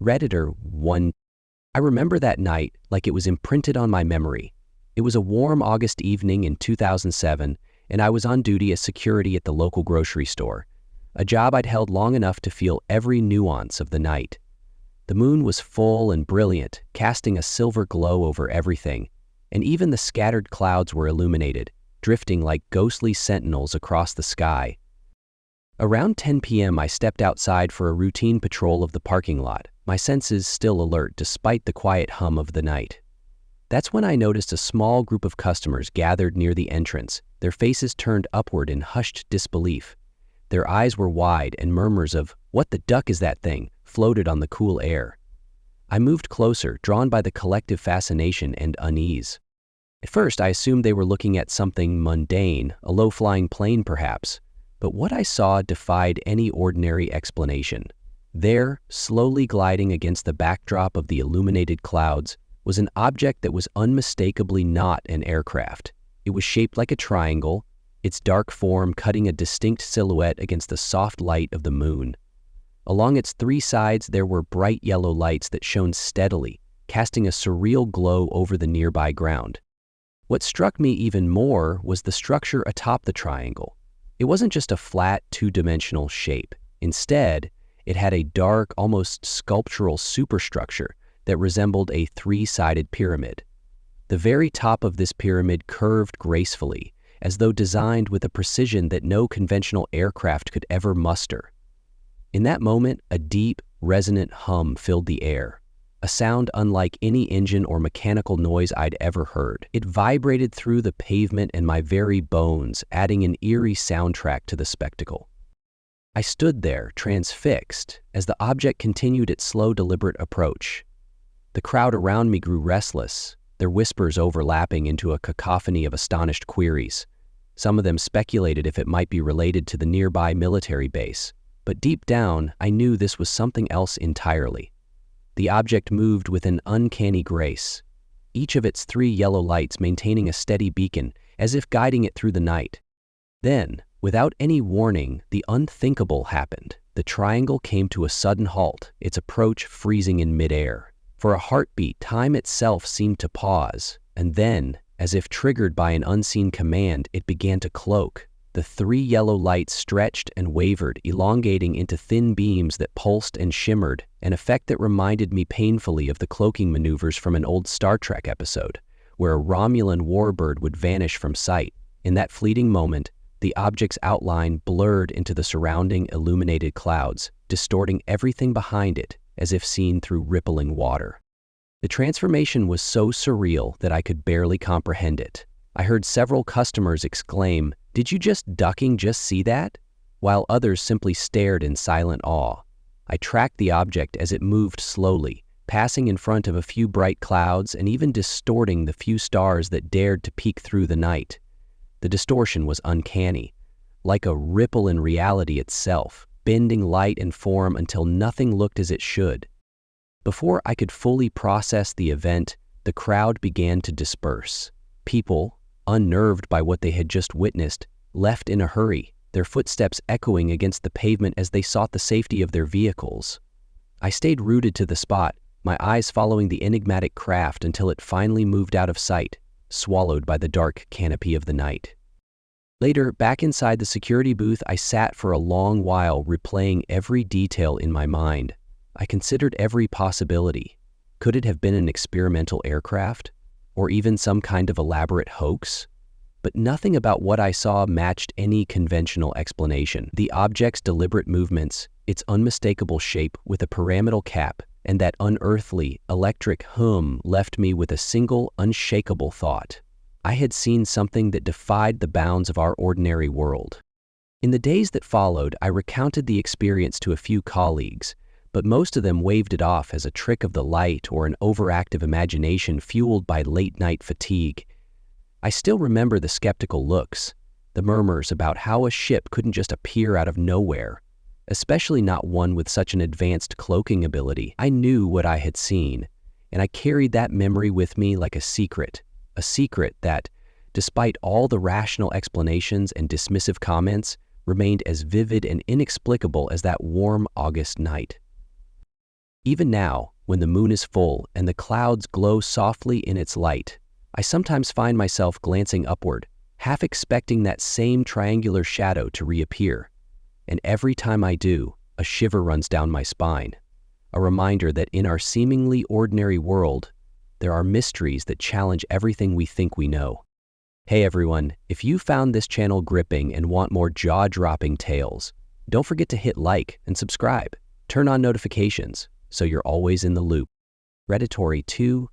Redditor one. I remember that night like it was imprinted on my memory. It was a warm August evening in 2007, and I was on duty as security at the local grocery store, a job I'd held long enough to feel every nuance of the night. The moon was full and brilliant, casting a silver glow over everything, and even the scattered clouds were illuminated, drifting like ghostly sentinels across the sky. Around 10 p.m. I stepped outside for a routine patrol of the parking lot, my senses still alert despite the quiet hum of the night. That's when I noticed a small group of customers gathered near the entrance, their faces turned upward in hushed disbelief. Their eyes were wide, and murmurs of, "What the duck is that thing?" floated on the cool air. I moved closer, drawn by the collective fascination and unease. At first, I assumed they were looking at something mundane, a low-flying plane perhaps, but what I saw defied any ordinary explanation. There, slowly gliding against the backdrop of the illuminated clouds, was an object that was unmistakably not an aircraft. It was shaped like a triangle, its dark form cutting a distinct silhouette against the soft light of the moon. Along its three sides there were bright yellow lights that shone steadily, casting a surreal glow over the nearby ground. What struck me even more was the structure atop the triangle. It wasn't just a flat, two-dimensional shape. Instead, it had a dark, almost sculptural superstructure that resembled a three-sided pyramid. The very top of this pyramid curved gracefully, as though designed with a precision that no conventional aircraft could ever muster. In that moment, a deep, resonant hum filled the air, a sound unlike any engine or mechanical noise I'd ever heard. It vibrated through the pavement and my very bones, adding an eerie soundtrack to the spectacle. I stood there, transfixed, as the object continued its slow, deliberate approach. The crowd around me grew restless, their whispers overlapping into a cacophony of astonished queries. Some of them speculated if it might be related to the nearby military base, but deep down, I knew this was something else entirely. The object moved with an uncanny grace, each of its three yellow lights maintaining a steady beacon, as if guiding it through the night. Then, without any warning, the unthinkable happened. The triangle came to a sudden halt, its approach freezing in midair. For a heartbeat, time itself seemed to pause, and then, as if triggered by an unseen command, it began to cloak. The three yellow lights stretched and wavered, elongating into thin beams that pulsed and shimmered, an effect that reminded me painfully of the cloaking maneuvers from an old Star Trek episode, where a Romulan warbird would vanish from sight. In that fleeting moment, the object's outline blurred into the surrounding illuminated clouds, distorting everything behind it, as if seen through rippling water. The transformation was so surreal that I could barely comprehend it. I heard several customers exclaim, "Did you just see that?" while others simply stared in silent awe. I tracked the object as it moved slowly, passing in front of a few bright clouds and even distorting the few stars that dared to peek through the night. The distortion was uncanny, like a ripple in reality itself, bending light and form until nothing looked as it should. Before I could fully process the event, the crowd began to disperse. People, unnerved by what they had just witnessed, left in a hurry, their footsteps echoing against the pavement as they sought the safety of their vehicles. I stayed rooted to the spot, my eyes following the enigmatic craft until it finally moved out of sight, swallowed by the dark canopy of the night. Later, back inside the security booth, I sat for a long while replaying every detail in my mind. I considered every possibility. Could it have been an experimental aircraft? Or even some kind of elaborate hoax? But nothing about what I saw matched any conventional explanation. The object's deliberate movements, its unmistakable shape with a pyramidal cap, and that unearthly, electric hum left me with a single, unshakable thought. I had seen something that defied the bounds of our ordinary world. In the days that followed, I recounted the experience to a few colleagues, but most of them waved it off as a trick of the light or an overactive imagination fueled by late-night fatigue. I still remember the skeptical looks, the murmurs about how a ship couldn't just appear out of nowhere, especially not one with such an advanced cloaking ability. I knew what I had seen, and I carried that memory with me like a secret that, despite all the rational explanations and dismissive comments, remained as vivid and inexplicable as that warm August night. Even now, when the moon is full and the clouds glow softly in its light, I sometimes find myself glancing upward, half expecting that same triangular shadow to reappear. And every time I do, a shiver runs down my spine, a reminder that in our seemingly ordinary world, there are mysteries that challenge everything we think we know. Hey everyone, if you found this channel gripping and want more jaw-dropping tales, don't forget to hit like and subscribe. Turn on notifications so you're always in the loop. Predatory 2.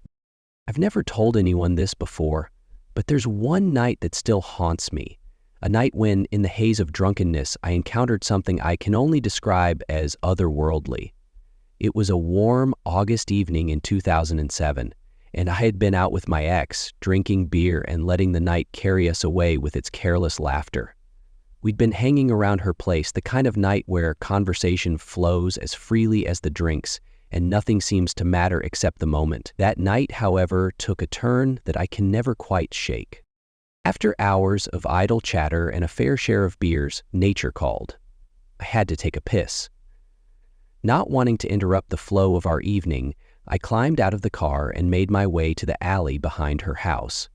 I've never told anyone this before, but there's one night that still haunts me. A night when, in the haze of drunkenness, I encountered something I can only describe as otherworldly. It was a warm August evening in 2007, and I had been out with my ex, drinking beer and letting the night carry us away with its careless laughter. We'd been hanging around her place, the kind of night where conversation flows as freely as the drinks, and nothing seems to matter except the moment. That night, however, took a turn that I can never quite shake. After hours of idle chatter and a fair share of beers, nature called. I had to take a piss. Not wanting to interrupt the flow of our evening, I climbed out of the car and made my way to the alley behind her house.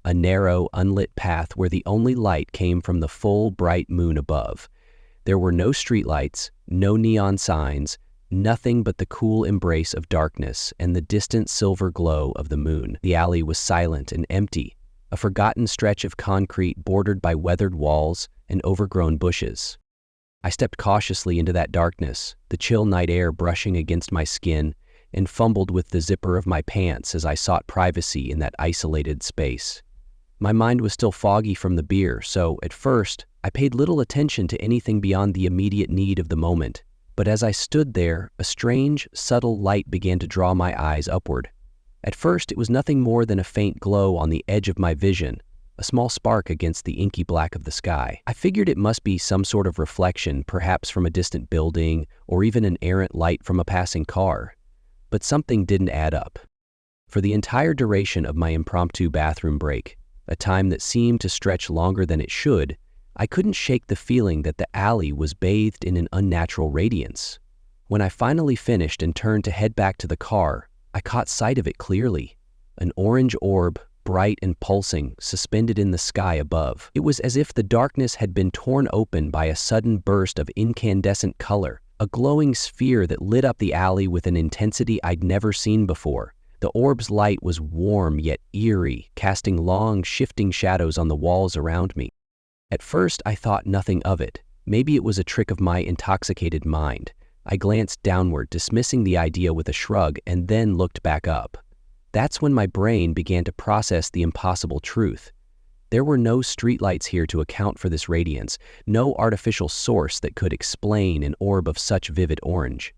A narrow, unlit path where the only light came from the full, bright moon above. There were no streetlights, no neon signs, nothing but the cool embrace of darkness and the distant silver glow of the moon. The alley was silent and empty, a forgotten stretch of concrete bordered by weathered walls and overgrown bushes. I stepped cautiously into that darkness, the chill night air brushing against my skin, and fumbled with the zipper of my pants as I sought privacy in that isolated space. My mind was still foggy from the beer, so at first, I paid little attention to anything beyond the immediate need of the moment. But as I stood there, a strange, subtle light began to draw my eyes upward. At first, it was nothing more than a faint glow on the edge of my vision, a small spark against the inky black of the sky. I figured it must be some sort of reflection, perhaps from a distant building, or even an errant light from a passing car. But something didn't add up. For the entire duration of my impromptu bathroom break, a time that seemed to stretch longer than it should, I couldn't shake the feeling that the alley was bathed in an unnatural radiance. When I finally finished and turned to head back to the car, I caught sight of it clearly. An orange orb, bright and pulsing, suspended in the sky above. It was as if the darkness had been torn open by a sudden burst of incandescent color, a glowing sphere that lit up the alley with an intensity I'd never seen before. The orb's light was warm yet eerie, casting long, shifting shadows on the walls around me. At first, I thought nothing of it. Maybe it was a trick of my intoxicated mind. I glanced downward, dismissing the idea with a shrug, and then looked back up. That's when my brain began to process the impossible truth. There were no streetlights here to account for this radiance, no artificial source that could explain an orb of such vivid orange.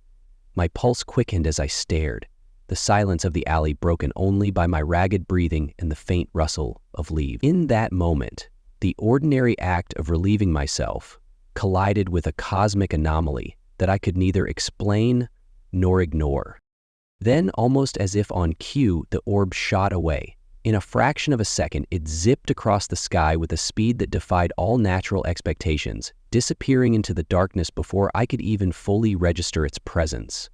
My pulse quickened as I stared, the silence of the alley broken only by my ragged breathing and the faint rustle of leaves. In that moment, the ordinary act of relieving myself collided with a cosmic anomaly that I could neither explain nor ignore. Then, almost as if on cue, the orb shot away. In a fraction of a second, it zipped across the sky with a speed that defied all natural expectations, disappearing into the darkness before I could even fully register its presence.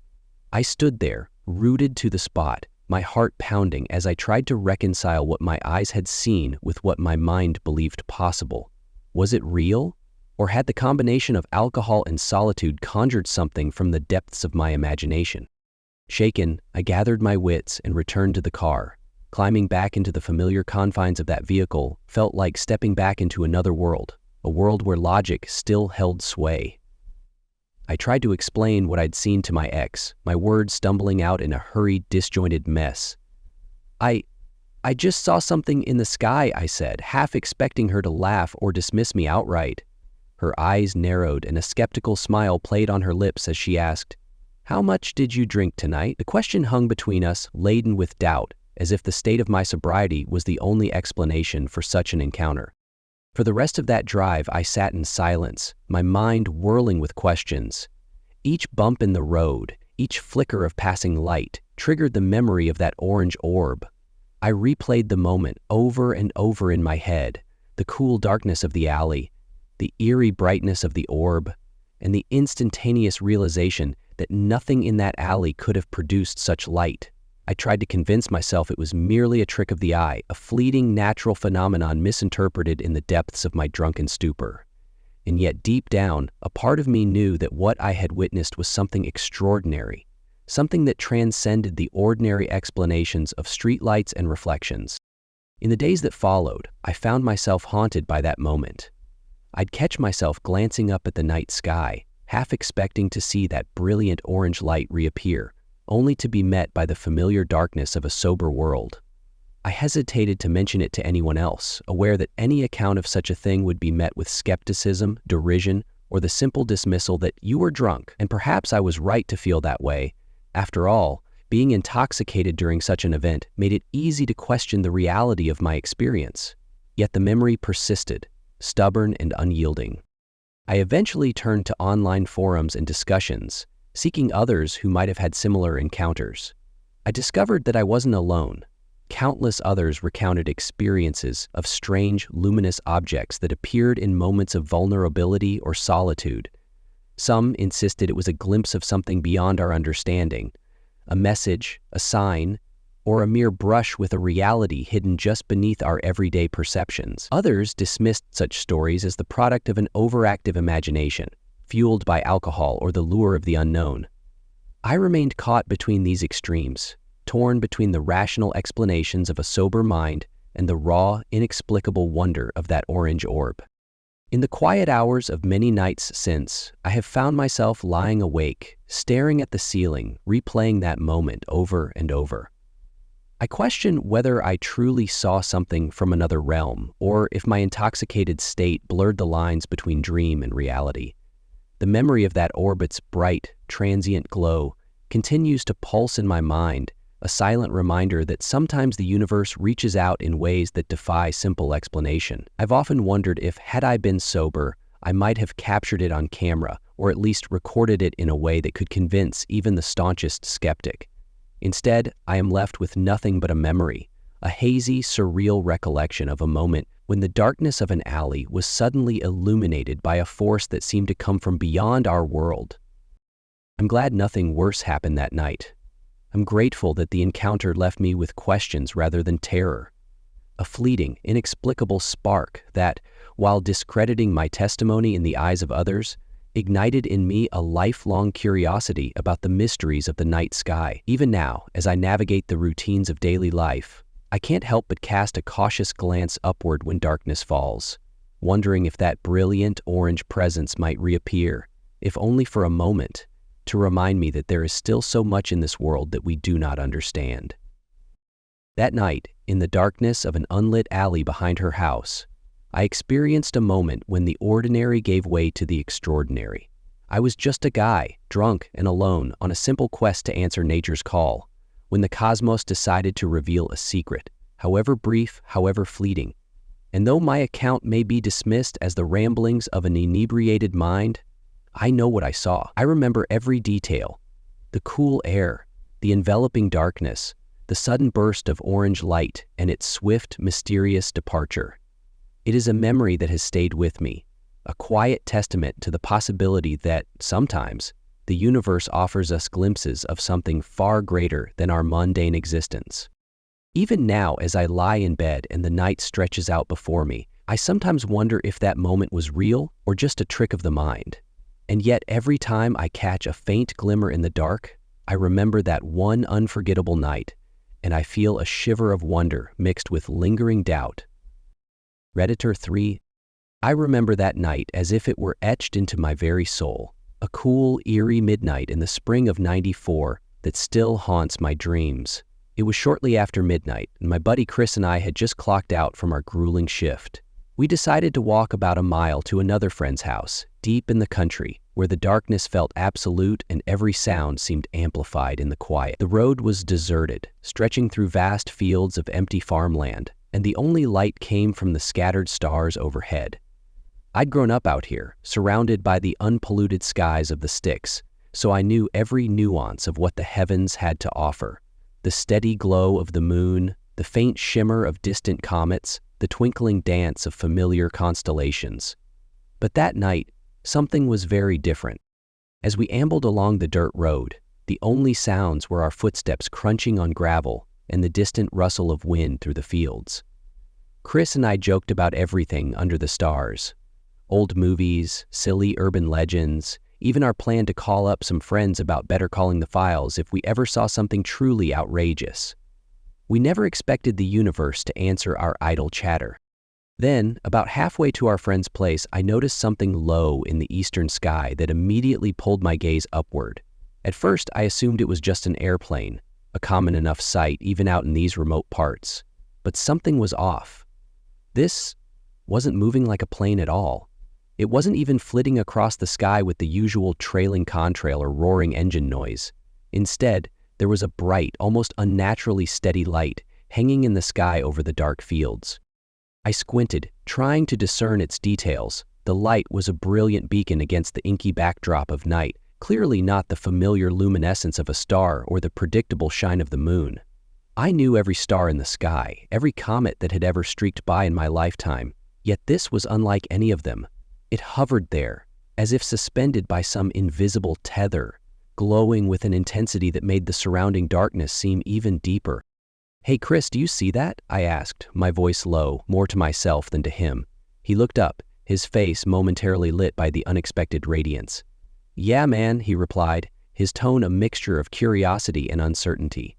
I stood there, rooted to the spot, my heart pounding as I tried to reconcile what my eyes had seen with what my mind believed possible. Was it real? Or had the combination of alcohol and solitude conjured something from the depths of my imagination? Shaken, I gathered my wits and returned to the car. Climbing back into the familiar confines of that vehicle felt like stepping back into another world, a world where logic still held sway. I tried to explain what I'd seen to my ex, my words stumbling out in a hurried, disjointed mess. I just saw something in the sky, I said, half expecting her to laugh or dismiss me outright. Her eyes narrowed and a skeptical smile played on her lips as she asked, "How much did you drink tonight?" The question hung between us, laden with doubt, as if the state of my sobriety was the only explanation for such an encounter. For the rest of that drive, I sat in silence, my mind whirling with questions. Each bump in the road, each flicker of passing light, triggered the memory of that orange orb. I replayed the moment over and over in my head, the cool darkness of the alley, the eerie brightness of the orb, and the instantaneous realization that nothing in that alley could have produced such light. I tried to convince myself it was merely a trick of the eye, a fleeting natural phenomenon misinterpreted in the depths of my drunken stupor. And yet deep down, a part of me knew that what I had witnessed was something extraordinary, something that transcended the ordinary explanations of streetlights and reflections. In the days that followed, I found myself haunted by that moment. I'd catch myself glancing up at the night sky, half expecting to see that brilliant orange light reappear, only to be met by the familiar darkness of a sober world. I hesitated to mention it to anyone else, aware that any account of such a thing would be met with skepticism, derision, or the simple dismissal that you were drunk, and perhaps I was right to feel that way. After all, being intoxicated during such an event made it easy to question the reality of my experience. Yet the memory persisted, stubborn and unyielding. I eventually turned to online forums and discussions, seeking others who might have had similar encounters. I discovered that I wasn't alone. Countless others recounted experiences of strange, luminous objects that appeared in moments of vulnerability or solitude. Some insisted it was a glimpse of something beyond our understanding, a message, a sign, or a mere brush with a reality hidden just beneath our everyday perceptions. Others dismissed such stories as the product of an overactive imagination, fueled by alcohol or the lure of the unknown. I remained caught between these extremes, torn between the rational explanations of a sober mind and the raw, inexplicable wonder of that orange orb. In the quiet hours of many nights since, I have found myself lying awake, staring at the ceiling, replaying that moment over and over. I question whether I truly saw something from another realm, or if my intoxicated state blurred the lines between dream and reality. The memory of that orbit's bright, transient glow continues to pulse in my mind, a silent reminder that sometimes the universe reaches out in ways that defy simple explanation. I've often wondered if, had I been sober, I might have captured it on camera, or at least recorded it in a way that could convince even the staunchest skeptic. Instead, I am left with nothing but a memory, a hazy, surreal recollection of a moment when the darkness of an alley was suddenly illuminated by a force that seemed to come from beyond our world. I'm glad nothing worse happened that night. I'm grateful that the encounter left me with questions rather than terror. A fleeting, inexplicable spark that, while discrediting my testimony in the eyes of others, ignited in me a lifelong curiosity about the mysteries of the night sky. Even now, as I navigate the routines of daily life, I can't help but cast a cautious glance upward when darkness falls, wondering if that brilliant orange presence might reappear, if only for a moment, to remind me that there is still so much in this world that we do not understand. That night, in the darkness of an unlit alley behind her house, I experienced a moment when the ordinary gave way to the extraordinary. I was just a guy, drunk and alone, on a simple quest to answer nature's call, when the cosmos decided to reveal a secret, however brief, however fleeting. And though my account may be dismissed as the ramblings of an inebriated mind, I know what I saw. I remember every detail: the cool air, the enveloping darkness, the sudden burst of orange light, and its swift, mysterious departure. It is a memory that has stayed with me, a quiet testament to the possibility that, sometimes, the universe offers us glimpses of something far greater than our mundane existence. Even now, as I lie in bed and the night stretches out before me, I sometimes wonder if that moment was real or just a trick of the mind. And yet every time I catch a faint glimmer in the dark, I remember that one unforgettable night, and I feel a shiver of wonder mixed with lingering doubt. Redditor 3. I remember that night as if it were etched into my very soul, a cool, eerie midnight in the spring of '94 that still haunts my dreams. It was shortly after midnight, and my buddy Chris and I had just clocked out from our grueling shift. We decided to walk about a mile to another friend's house, deep in the country, where the darkness felt absolute and every sound seemed amplified in the quiet. The road was deserted, stretching through vast fields of empty farmland, and the only light came from the scattered stars overhead. I'd grown up out here, surrounded by the unpolluted skies of the sticks, so I knew every nuance of what the heavens had to offer. The steady glow of the moon, the faint shimmer of distant comets, the twinkling dance of familiar constellations. But that night, something was very different. As we ambled along the dirt road, the only sounds were our footsteps crunching on gravel and the distant rustle of wind through the fields. Chris and I joked about everything under the stars. Old movies, silly urban legends, even our plan to call up some friends about better calling the files if we ever saw something truly outrageous. We never expected the universe to answer our idle chatter. Then, about halfway to our friend's place, I noticed something low in the eastern sky that immediately pulled my gaze upward. At first, I assumed it was just an airplane, a common enough sight even out in these remote parts. But something was off. This wasn't moving like a plane at all. It wasn't even flitting across the sky with the usual trailing contrail or roaring engine noise. Instead, there was a bright, almost unnaturally steady light hanging in the sky over the dark fields. I squinted, trying to discern its details. The light was a brilliant beacon against the inky backdrop of night, clearly not the familiar luminescence of a star or the predictable shine of the moon. I knew every star in the sky, every comet that had ever streaked by in my lifetime, yet this was unlike any of them. It hovered there, as if suspended by some invisible tether, glowing with an intensity that made the surrounding darkness seem even deeper. "Hey Chris, do you see that?" I asked, my voice low, more to myself than to him. He looked up, his face momentarily lit by the unexpected radiance. "Yeah, man," he replied, his tone a mixture of curiosity and uncertainty.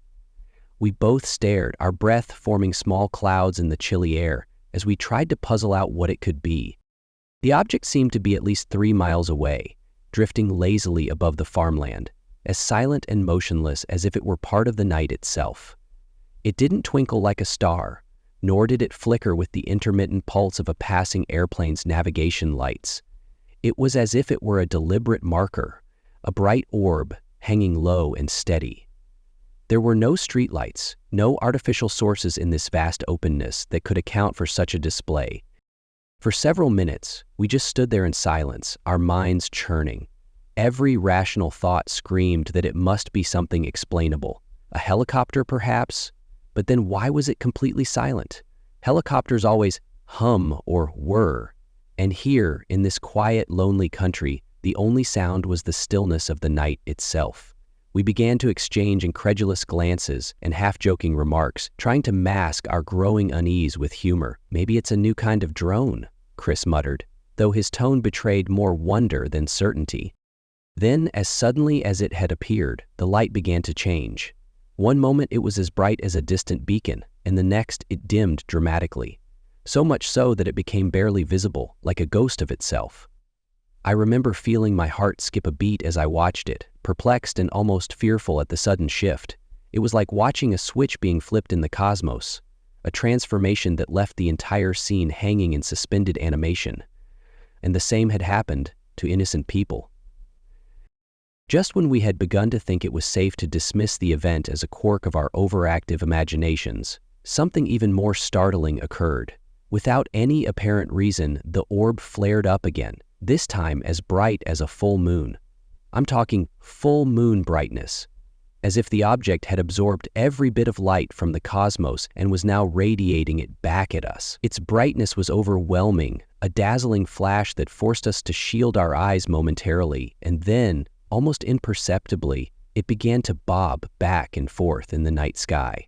We both stared, our breath forming small clouds in the chilly air, as we tried to puzzle out what it could be. The object seemed to be at least 3 miles away, drifting lazily above the farmland, as silent and motionless as if it were part of the night itself. It didn't twinkle like a star, nor did it flicker with the intermittent pulse of a passing airplane's navigation lights. It was as if it were a deliberate marker, a bright orb hanging low and steady. There were no streetlights, no artificial sources in this vast openness that could account for such a display. For several minutes, we just stood there in silence, our minds churning. Every rational thought screamed that it must be something explainable. A helicopter, perhaps? But then why was it completely silent? Helicopters always hum or whir. And here, in this quiet, lonely country, the only sound was the stillness of the night itself. We began to exchange incredulous glances and half-joking remarks, trying to mask our growing unease with humor. "Maybe it's a new kind of drone," Chris muttered, though his tone betrayed more wonder than certainty. Then, as suddenly as it had appeared, the light began to change. One moment it was as bright as a distant beacon, and the next it dimmed dramatically, so much so that it became barely visible, like a ghost of itself. I remember feeling my heart skip a beat as I watched it, perplexed and almost fearful at the sudden shift. It was like watching a switch being flipped in the cosmos, a transformation that left the entire scene hanging in suspended animation. And the same had happened to innocent people. Just when we had begun to think it was safe to dismiss the event as a quirk of our overactive imaginations, something even more startling occurred. Without any apparent reason, the orb flared up again, this time as bright as a full moon. I'm talking full moon brightness, as if the object had absorbed every bit of light from the cosmos and was now radiating it back at us. Its brightness was overwhelming, a dazzling flash that forced us to shield our eyes momentarily, and then, almost imperceptibly, it began to bob back and forth in the night sky.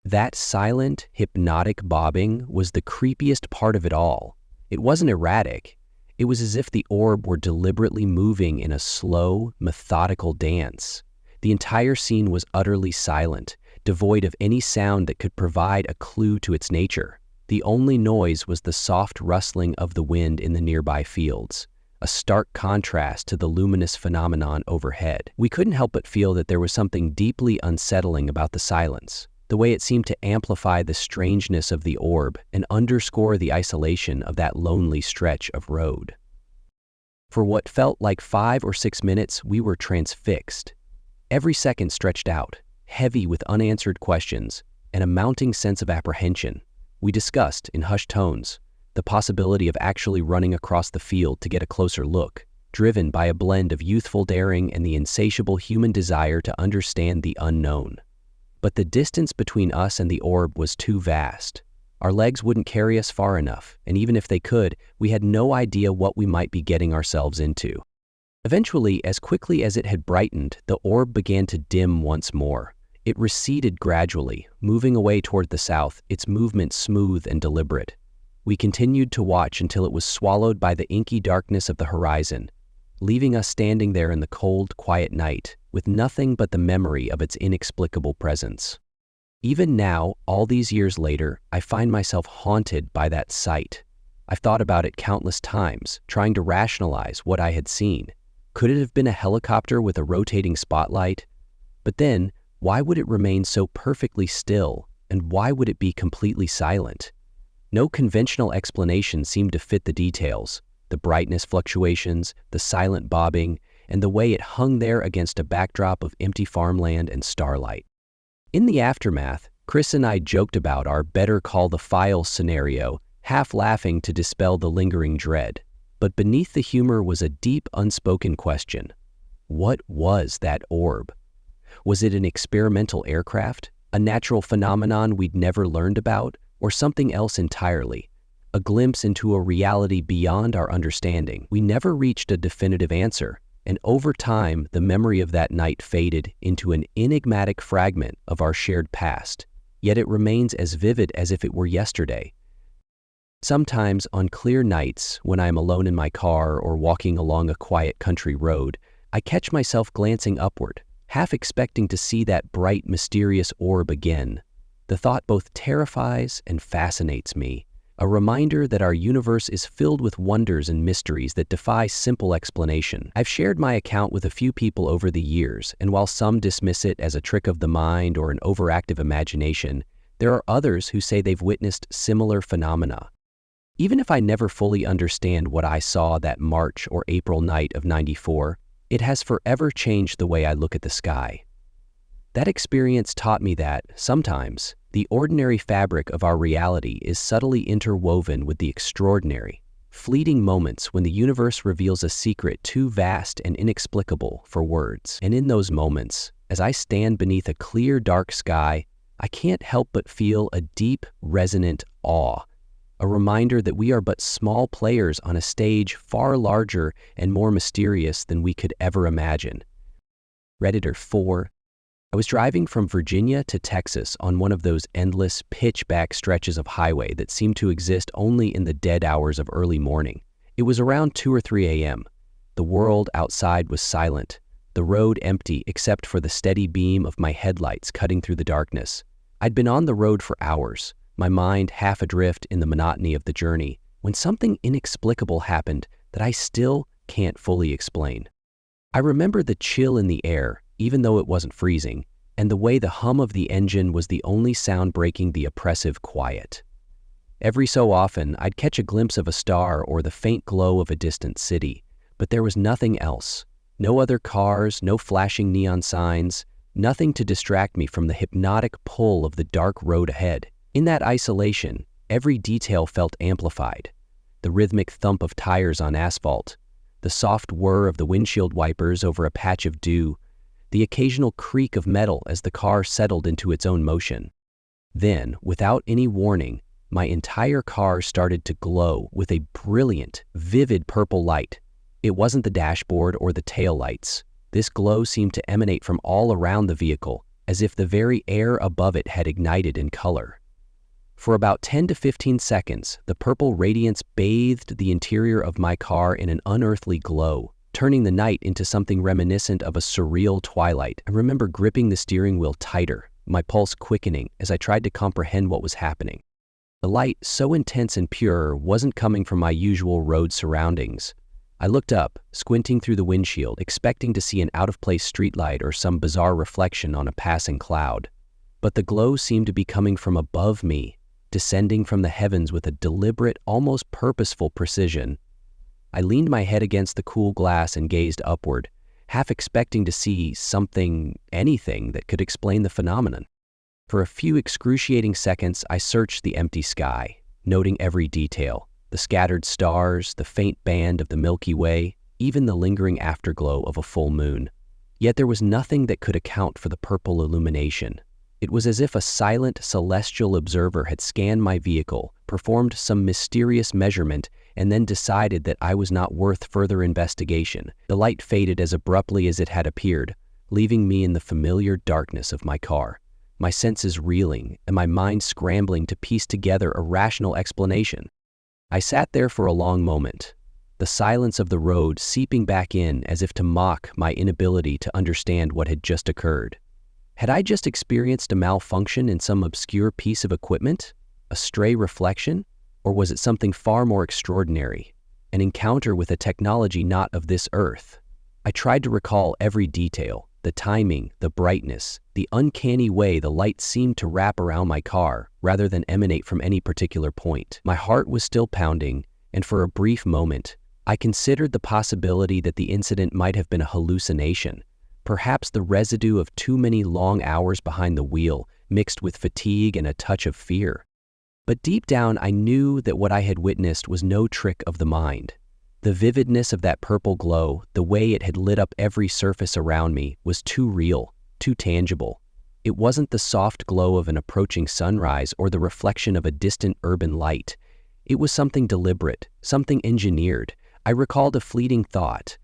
That silent, hypnotic bobbing was the creepiest part of it all. It wasn't erratic. It was as if the orb were deliberately moving in a slow, methodical dance. The entire scene was utterly silent, devoid of any sound that could provide a clue to its nature. The only noise was the soft rustling of the wind in the nearby fields, a stark contrast to the luminous phenomenon overhead. We couldn't help but feel that there was something deeply unsettling about the silence, the way it seemed to amplify the strangeness of the orb and underscore the isolation of that lonely stretch of road. For what felt like 5 or 6 minutes, we were transfixed. Every second stretched out, heavy with unanswered questions and a mounting sense of apprehension. We discussed, in hushed tones, the possibility of actually running across the field to get a closer look, driven by a blend of youthful daring and the insatiable human desire to understand the unknown. But the distance between us and the orb was too vast. Our legs wouldn't carry us far enough, and even if they could, we had no idea what we might be getting ourselves into. Eventually, as quickly as it had brightened, the orb began to dim once more. It receded gradually, moving away toward the south, its movement smooth and deliberate. We continued to watch until it was swallowed by the inky darkness of the horizon, leaving us standing there in the cold, quiet night, with nothing but the memory of its inexplicable presence. Even now, all these years later, I find myself haunted by that sight. I've thought about it countless times, trying to rationalize what I had seen. Could it have been a helicopter with a rotating spotlight? But then, why would it remain so perfectly still, and why would it be completely silent? No conventional explanation seemed to fit the details, the brightness fluctuations, the silent bobbing, and the way it hung there against a backdrop of empty farmland and starlight. In the aftermath, Chris and I joked about our Better Call the Files scenario, half laughing to dispel the lingering dread. But beneath the humor was a deep, unspoken question. What was that orb? Was it an experimental aircraft, a natural phenomenon we'd never learned about, or something else entirely? A glimpse into a reality beyond our understanding. We never reached a definitive answer, and over time, the memory of that night faded into an enigmatic fragment of our shared past, yet it remains as vivid as if it were yesterday. Sometimes, on clear nights, when I am alone in my car or walking along a quiet country road, I catch myself glancing upward, half expecting to see that bright, mysterious orb again. The thought both terrifies and fascinates me, a reminder that our universe is filled with wonders and mysteries that defy simple explanation. I've shared my account with a few people over the years, and while some dismiss it as a trick of the mind or an overactive imagination, there are others who say they've witnessed similar phenomena. Even if I never fully understand what I saw that March or April night of '94, it has forever changed the way I look at the sky. That experience taught me that, sometimes, the ordinary fabric of our reality is subtly interwoven with the extraordinary, fleeting moments when the universe reveals a secret too vast and inexplicable for words. And in those moments, as I stand beneath a clear, dark sky, I can't help but feel a deep, resonant awe, a reminder that we are but small players on a stage far larger and more mysterious than we could ever imagine. Redditor 4. I was driving from Virginia to Texas on one of those endless, pitch-black stretches of highway that seem to exist only in the dead hours of early morning. It was around 2 or 3 a.m. The world outside was silent, the road empty except for the steady beam of my headlights cutting through the darkness. I'd been on the road for hours, my mind half adrift in the monotony of the journey, when something inexplicable happened that I still can't fully explain. I remember the chill in the air, even though it wasn't freezing, and the way the hum of the engine was the only sound breaking the oppressive quiet. Every so often, I'd catch a glimpse of a star or the faint glow of a distant city, but there was nothing else. No other cars, no flashing neon signs, nothing to distract me from the hypnotic pull of the dark road ahead. In that isolation, every detail felt amplified. The rhythmic thump of tires on asphalt, the soft whir of the windshield wipers over a patch of dew, the occasional creak of metal as the car settled into its own motion. Then, without any warning, my entire car started to glow with a brilliant, vivid purple light. It wasn't the dashboard or the taillights. This glow seemed to emanate from all around the vehicle, as if the very air above it had ignited in color. For about 10 to 15 seconds, the purple radiance bathed the interior of my car in an unearthly glow, turning the night into something reminiscent of a surreal twilight. I remember gripping the steering wheel tighter, my pulse quickening as I tried to comprehend what was happening. The light, so intense and pure, wasn't coming from my usual road surroundings. I looked up, squinting through the windshield, expecting to see an out-of-place streetlight or some bizarre reflection on a passing cloud. But the glow seemed to be coming from above me, descending from the heavens with a deliberate, almost purposeful precision. I leaned my head against the cool glass and gazed upward, half expecting to see something, anything that could explain the phenomenon. For a few excruciating seconds, I searched the empty sky, noting every detail, the scattered stars, the faint band of the Milky Way, even the lingering afterglow of a full moon. Yet there was nothing that could account for the purple illumination. It was as if a silent, celestial observer had scanned my vehicle, performed some mysterious measurement, and then decided that I was not worth further investigation. The light faded as abruptly as it had appeared, leaving me in the familiar darkness of my car, my senses reeling and my mind scrambling to piece together a rational explanation. I sat there for a long moment, the silence of the road seeping back in as if to mock my inability to understand what had just occurred. Had I just experienced a malfunction in some obscure piece of equipment? A stray reflection? Or was it something far more extraordinary? An encounter with a technology not of this earth? I tried to recall every detail, the timing, the brightness, the uncanny way the light seemed to wrap around my car rather than emanate from any particular point. My heart was still pounding, and for a brief moment, I considered the possibility that the incident might have been a hallucination, perhaps the residue of too many long hours behind the wheel, mixed with fatigue and a touch of fear. But deep down, I knew that what I had witnessed was no trick of the mind. The vividness of that purple glow, the way it had lit up every surface around me, was too real, too tangible. It wasn't the soft glow of an approaching sunrise or the reflection of a distant urban light. It was something deliberate, something engineered. I recalled a fleeting thought,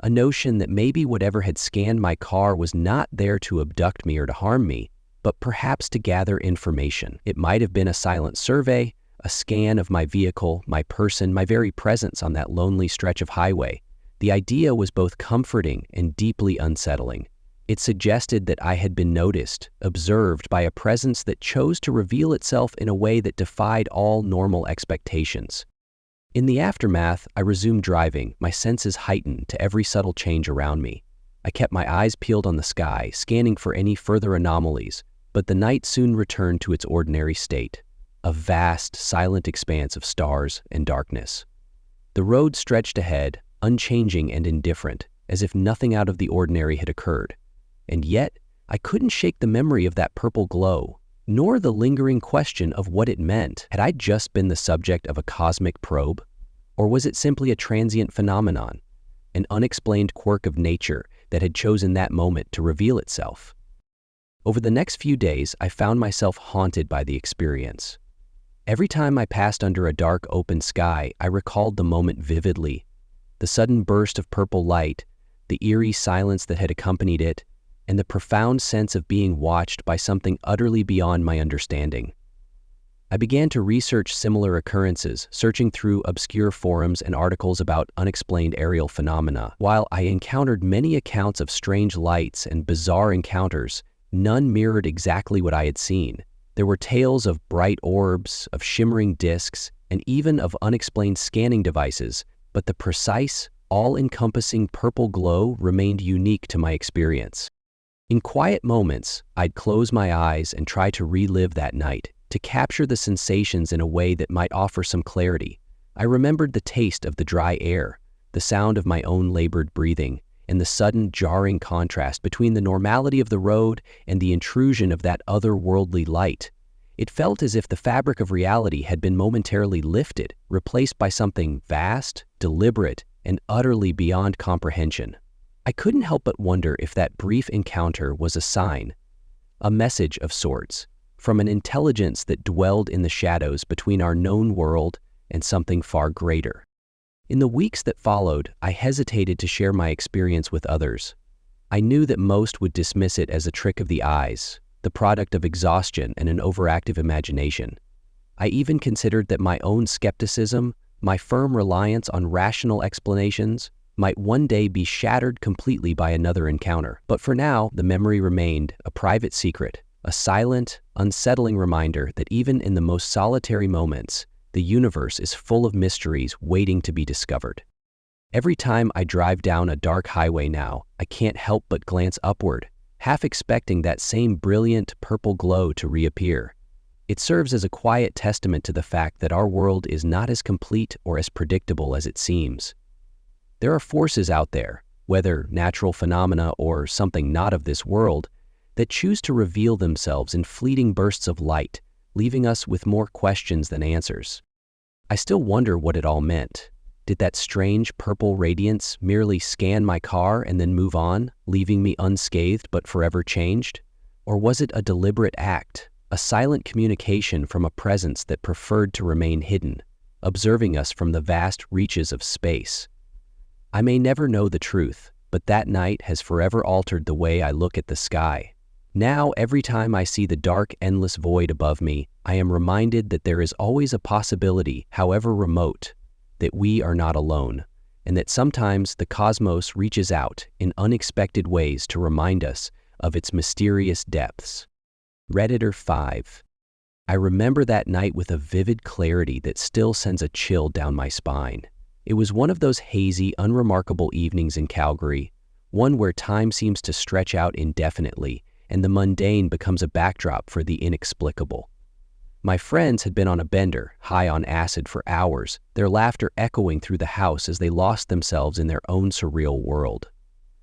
a notion that maybe whatever had scanned my car was not there to abduct me or to harm me, but perhaps to gather information. It might have been a silent survey, a scan of my vehicle, my person, my very presence on that lonely stretch of highway. The idea was both comforting and deeply unsettling. It suggested that I had been noticed, observed by a presence that chose to reveal itself in a way that defied all normal expectations. In the aftermath, I resumed driving, my senses heightened to every subtle change around me. I kept my eyes peeled on the sky, scanning for any further anomalies, but the night soon returned to its ordinary state, a vast, silent expanse of stars and darkness. The road stretched ahead, unchanging and indifferent, as if nothing out of the ordinary had occurred. And yet, I couldn't shake the memory of that purple glow, nor the lingering question of what it meant. Had I just been the subject of a cosmic probe? Or was it simply a transient phenomenon, an unexplained quirk of nature that had chosen that moment to reveal itself? Over the next few days, I found myself haunted by the experience. Every time I passed under a dark, open sky, I recalled the moment vividly. The sudden burst of purple light, the eerie silence that had accompanied it, and the profound sense of being watched by something utterly beyond my understanding. I began to research similar occurrences, searching through obscure forums and articles about unexplained aerial phenomena. While I encountered many accounts of strange lights and bizarre encounters, none mirrored exactly what I had seen. There were tales of bright orbs, of shimmering disks, and even of unexplained scanning devices, but the precise, all-encompassing purple glow remained unique to my experience. In quiet moments, I'd close my eyes and try to relive that night, to capture the sensations in a way that might offer some clarity. I remembered the taste of the dry air, the sound of my own labored breathing, and the sudden jarring contrast between the normality of the road and the intrusion of that otherworldly light. It felt as if the fabric of reality had been momentarily lifted, replaced by something vast, deliberate, and utterly beyond comprehension. I couldn't help but wonder if that brief encounter was a sign, a message of sorts, from an intelligence that dwelled in the shadows between our known world and something far greater. In the weeks that followed, I hesitated to share my experience with others. I knew that most would dismiss it as a trick of the eyes, the product of exhaustion and an overactive imagination. I even considered that my own skepticism, my firm reliance on rational explanations, might one day be shattered completely by another encounter. But for now, the memory remained a private secret, a silent, unsettling reminder that even in the most solitary moments, the universe is full of mysteries waiting to be discovered. Every time I drive down a dark highway now, I can't help but glance upward, half expecting that same brilliant purple glow to reappear. It serves as a quiet testament to the fact that our world is not as complete or as predictable as it seems. There are forces out there, whether natural phenomena or something not of this world, that choose to reveal themselves in fleeting bursts of light, leaving us with more questions than answers. I still wonder what it all meant. Did that strange purple radiance merely scan my car and then move on, leaving me unscathed but forever changed? Or was it a deliberate act, a silent communication from a presence that preferred to remain hidden, observing us from the vast reaches of space? I may never know the truth, but that night has forever altered the way I look at the sky. Now, every time I see the dark, endless void above me, I am reminded that there is always a possibility, however remote, that we are not alone, and that sometimes the cosmos reaches out in unexpected ways to remind us of its mysterious depths. Redditor 5. I remember that night with a vivid clarity that still sends a chill down my spine. It was one of those hazy, unremarkable evenings in Calgary, one where time seems to stretch out indefinitely and the mundane becomes a backdrop for the inexplicable. My friends had been on a bender, high on acid for hours, their laughter echoing through the house as they lost themselves in their own surreal world.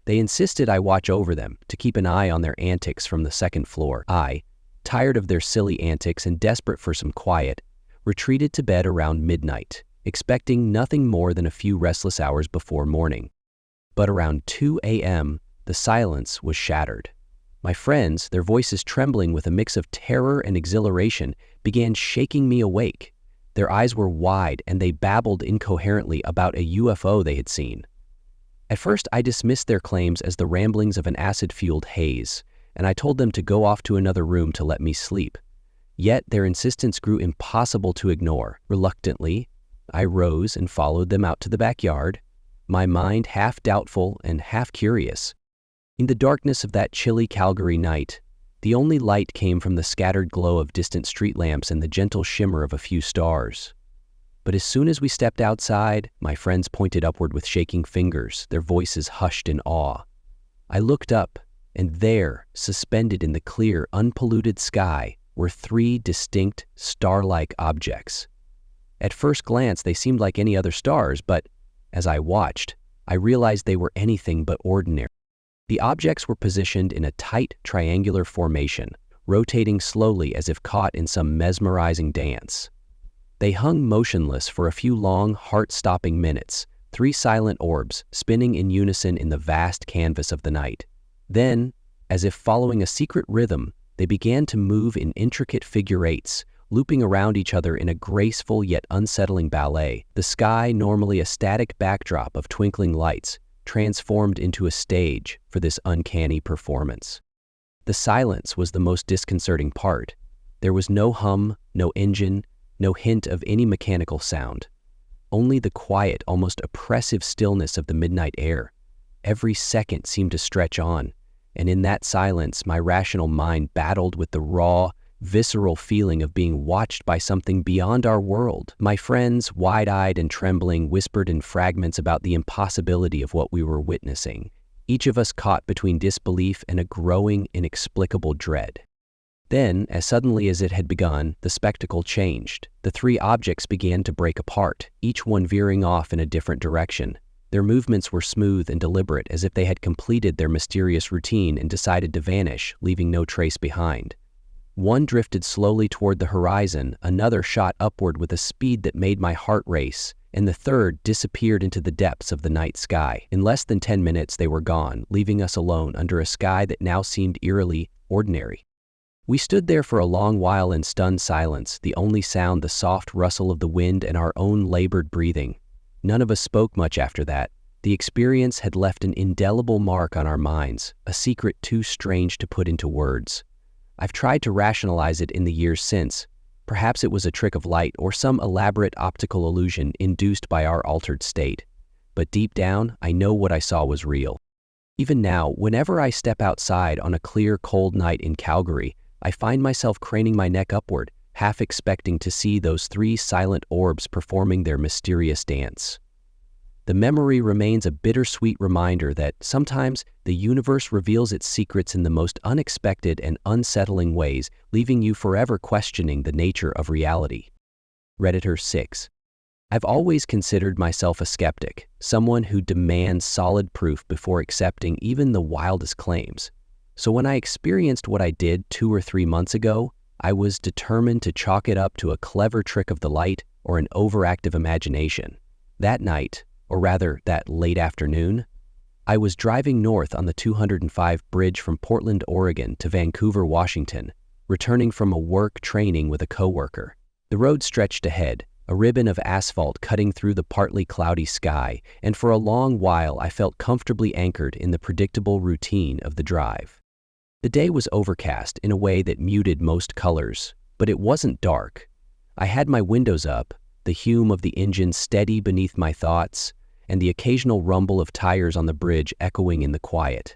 They insisted I watch over them, to keep an eye on their antics from the second floor. I, tired of their silly antics and desperate for some quiet, retreated to bed around midnight, expecting nothing more than a few restless hours before morning. But around 2 a.m., the silence was shattered. My friends, their voices trembling with a mix of terror and exhilaration, began shaking me awake. Their eyes were wide and they babbled incoherently about a UFO they had seen. At first, I dismissed their claims as the ramblings of an acid-fueled haze, and I told them to go off to another room to let me sleep. Yet their insistence grew impossible to ignore. Reluctantly, I rose and followed them out to the backyard, my mind half doubtful and half curious. In the darkness of that chilly Calgary night, the only light came from the scattered glow of distant street lamps and the gentle shimmer of a few stars. But as soon as we stepped outside, my friends pointed upward with shaking fingers, their voices hushed in awe. I looked up, and there, suspended in the clear, unpolluted sky, were 3 distinct, star-like objects. At first glance, they seemed like any other stars, but as I watched, I realized they were anything but ordinary. The objects were positioned in a tight, triangular formation, rotating slowly as if caught in some mesmerizing dance. They hung motionless for a few long, heart-stopping minutes, 3 silent orbs spinning in unison in the vast canvas of the night. Then, as if following a secret rhythm, they began to move in intricate figure eights, looping around each other in a graceful yet unsettling ballet. The sky, normally a static backdrop of twinkling lights, transformed into a stage for this uncanny performance. The silence was the most disconcerting part. There was no hum, no engine, no hint of any mechanical sound. Only the quiet, almost oppressive stillness of the midnight air. Every second seemed to stretch on, and in that silence my rational mind battled with the raw, visceral feeling of being watched by something beyond our world. My friends, wide-eyed and trembling, whispered in fragments about the impossibility of what we were witnessing, each of us caught between disbelief and a growing, inexplicable dread. Then, as suddenly as it had begun, the spectacle changed. The 3 objects began to break apart, each one veering off in a different direction. Their movements were smooth and deliberate, as if they had completed their mysterious routine and decided to vanish, leaving no trace behind. One drifted slowly toward the horizon, another shot upward with a speed that made my heart race, and the third disappeared into the depths of the night sky. In less than 10 minutes they were gone, leaving us alone under a sky that now seemed eerily ordinary. We stood there for a long while in stunned silence, the only sound the soft rustle of the wind and our own labored breathing. None of us spoke much after that. The experience had left an indelible mark on our minds, a secret too strange to put into words. I've tried to rationalize it in the years since. Perhaps it was a trick of light or some elaborate optical illusion induced by our altered state. But deep down, I know what I saw was real. Even now, whenever I step outside on a clear, cold night in Calgary, I find myself craning my neck upward, half expecting to see those 3 silent orbs performing their mysterious dance. The memory remains a bittersweet reminder that sometimes the universe reveals its secrets in the most unexpected and unsettling ways, leaving you forever questioning the nature of reality. Redditor 6. I've always considered myself a skeptic, someone who demands solid proof before accepting even the wildest claims. So when I experienced what I did 2 or 3 months ago, I was determined to chalk it up to a clever trick of the light or an overactive imagination. That night, or rather that late afternoon, I was driving north on the 205 bridge from Portland, Oregon to Vancouver, Washington, returning from a work training with a coworker. The road stretched ahead, a ribbon of asphalt cutting through the partly cloudy sky, and for a long while I felt comfortably anchored in the predictable routine of the drive. The day was overcast in a way that muted most colors, but it wasn't dark. I had my windows up, the hum of the engine steady beneath my thoughts, and the occasional rumble of tires on the bridge echoing in the quiet.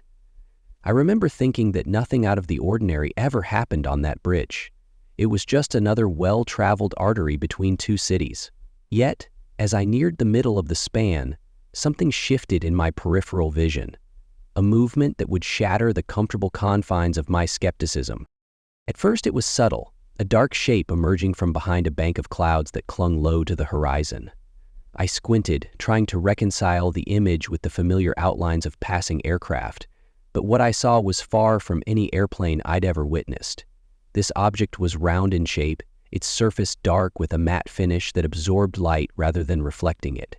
I remember thinking that nothing out of the ordinary ever happened on that bridge. It was just another well-traveled artery between two cities. Yet, as I neared the middle of the span, something shifted in my peripheral vision, a movement that would shatter the comfortable confines of my skepticism. At first it was subtle, a dark shape emerging from behind a bank of clouds that clung low to the horizon. I squinted, trying to reconcile the image with the familiar outlines of passing aircraft, but what I saw was far from any airplane I'd ever witnessed. This object was round in shape, its surface dark with a matte finish that absorbed light rather than reflecting it.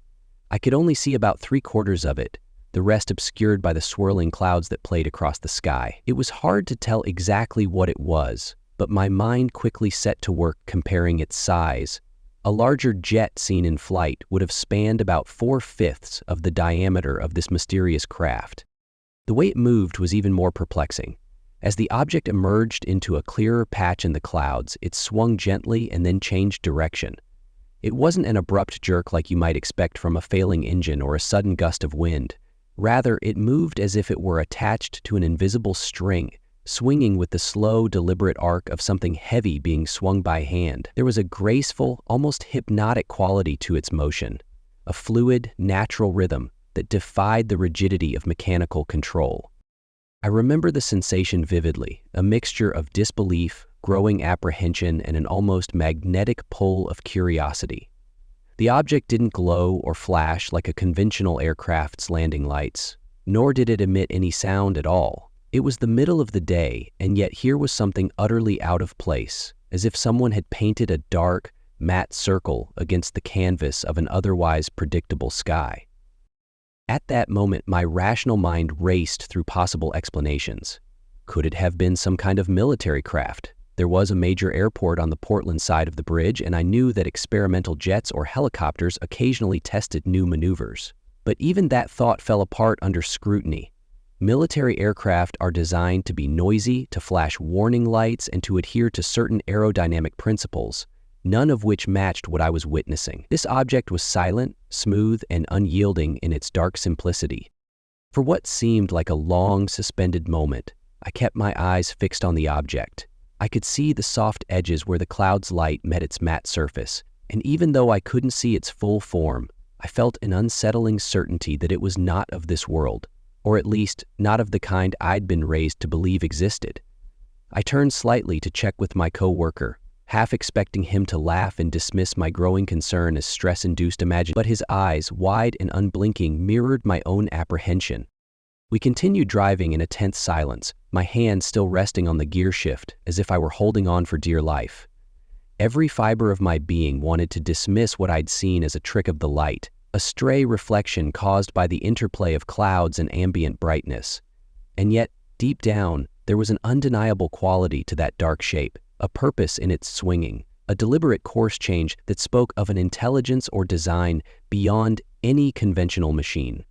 I could only see about 3/4 of it, the rest obscured by the swirling clouds that played across the sky. It was hard to tell exactly what it was, but my mind quickly set to work comparing its size. A larger jet seen in flight would have spanned about 4/5 of the diameter of this mysterious craft. The way it moved was even more perplexing. As the object emerged into a clearer patch in the clouds, it swung gently and then changed direction. It wasn't an abrupt jerk like you might expect from a failing engine or a sudden gust of wind. Rather, it moved as if it were attached to an invisible string, swinging with the slow, deliberate arc of something heavy being swung by hand. There was a graceful, almost hypnotic quality to its motion, a fluid, natural rhythm that defied the rigidity of mechanical control. I remember the sensation vividly, a mixture of disbelief, growing apprehension, and an almost magnetic pull of curiosity. The object didn't glow or flash like a conventional aircraft's landing lights, nor did it emit any sound at all. It was the middle of the day, and yet here was something utterly out of place, as if someone had painted a dark, matte circle against the canvas of an otherwise predictable sky. At that moment, my rational mind raced through possible explanations. Could it have been some kind of military craft? There was a major airport on the Portland side of the bridge, and I knew that experimental jets or helicopters occasionally tested new maneuvers. But even that thought fell apart under scrutiny. Military aircraft are designed to be noisy, to flash warning lights, and to adhere to certain aerodynamic principles, none of which matched what I was witnessing. This object was silent, smooth, and unyielding in its dark simplicity. For what seemed like a long, suspended moment, I kept my eyes fixed on the object. I could see the soft edges where the cloud's light met its matte surface, and even though I couldn't see its full form, I felt an unsettling certainty that it was not of this world, or at least not of the kind I'd been raised to believe existed. I turned slightly to check with my coworker, half expecting him to laugh and dismiss my growing concern as stress-induced imagination, but his eyes, wide and unblinking, mirrored my own apprehension. We continued driving in a tense silence, my hand still resting on the gear shift, as if I were holding on for dear life. Every fiber of my being wanted to dismiss what I'd seen as a trick of the light, a stray reflection caused by the interplay of clouds and ambient brightness. And yet, deep down, there was an undeniable quality to that dark shape, a purpose in its swinging, a deliberate course change that spoke of an intelligence or design beyond any conventional machine.